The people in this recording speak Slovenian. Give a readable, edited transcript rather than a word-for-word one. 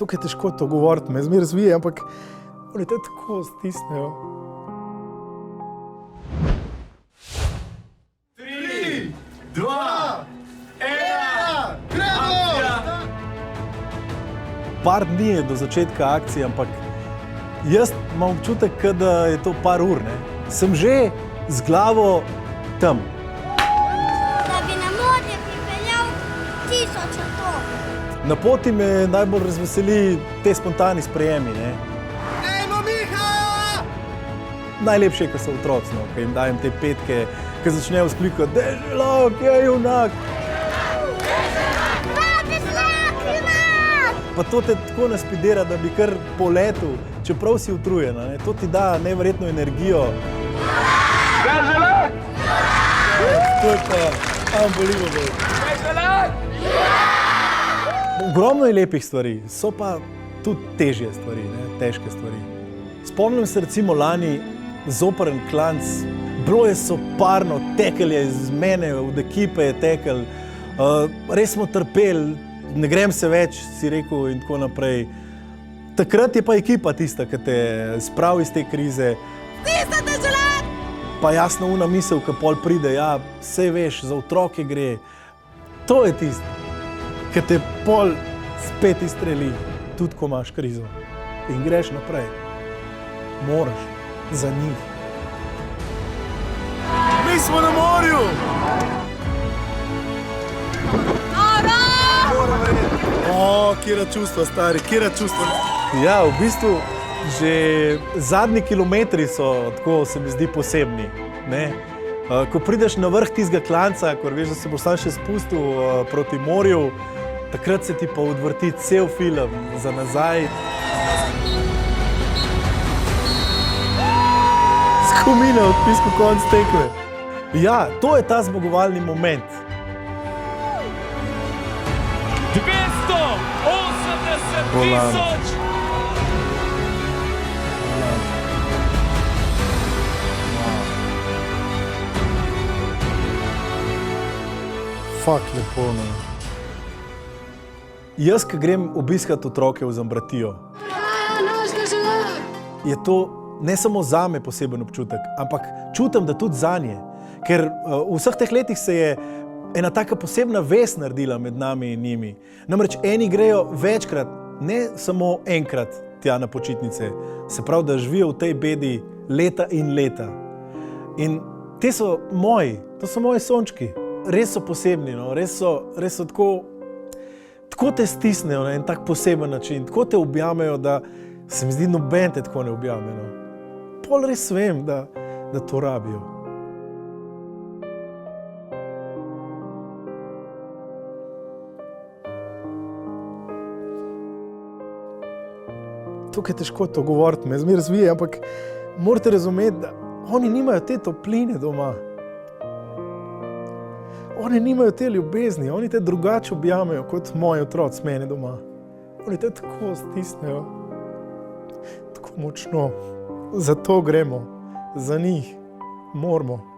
Tukaj je težko to govoriti, me zmeraj zvije, ampak oni te tako stisnejo. 3, 2, 1, gremo! Par dni je do začetka akcije, ampak jaz imam občutek, da je to par ur, ne. Sem že z glavo tam. Da bi na morje pripeljal 1000 otrok. Na poti me najbolj razveseli te spontani sprejemi, ne. Dajmo, Miha! Najlepše je, ko so otroci, no, ko jim dajem te petke, ko začnejo vzklikati, Deželak, je junak! Pa to te tako naspidera, da bi kar poletel, čeprav si utrujen, ne. To ti da neverjetno energijo. Deželak! To je pa unbelievable. Deželak! Ogromno je lepih stvari, so pa tudi težje stvari, ne, težke stvari. Spomnim se recimo lani zoprn klanc, bilo je soparno, tekel je iz mene, od ekipe je tekel, res smo trpeli, ne grem se več, si rekel, in tako naprej. Takrat je pa ekipa tista, ki te spravi iz te krize. Tista Deželak! Pa jasno una misel, ki pol pride, ja, saj veš, za otroke gre. To je tisto, ki te pol spet izstreli, tudi ko imaš krizo. In greš naprej. Moraš za njih. Mi smo na morju! O, kjera čustva, stari, kjera čustva. Ja, v bistvu že zadnji kilometri so, tako se mi zdi, posebni, ne. Ko prideš na vrh tistega klanca, ko veš, da se boš sam še spustil proti morju, takrat se ti pa odvrti cel film za nazaj. Skomine odpisku konc tekme. Ja, to je ta zmagovalni moment. 280 000! Fak lepo, ne. Jaz, ko grem obiskat otroke v Zambratijo, je to ne samo zame poseben občutek, ampak čutim, da tudi zanje. Ker v vseh teh letih se je ena taka posebna vez naredila med nami in njimi. Namreč eni grejo večkrat, ne samo enkrat tja na počitnice. Se pravi, da živijo v tej bedi leta in leta. In te so moji, to so moji sončki. Res so posebni, no, res so tako te stisnejo na en tak poseben način, tako te objamejo, da se mi zdi, noben te tako ne objame, no. Pol res vem, da to rabijo. Tukaj je težko to govoriti, me zmeraj zvije, ampak morate razumeti, da oni nimajo te topline doma. Oni nimajo te ljubezni, oni te drugače objamejo kot moji otroci mene doma. Oni te tako stisnejo, tako močno. Zato gremo, za njih moramo.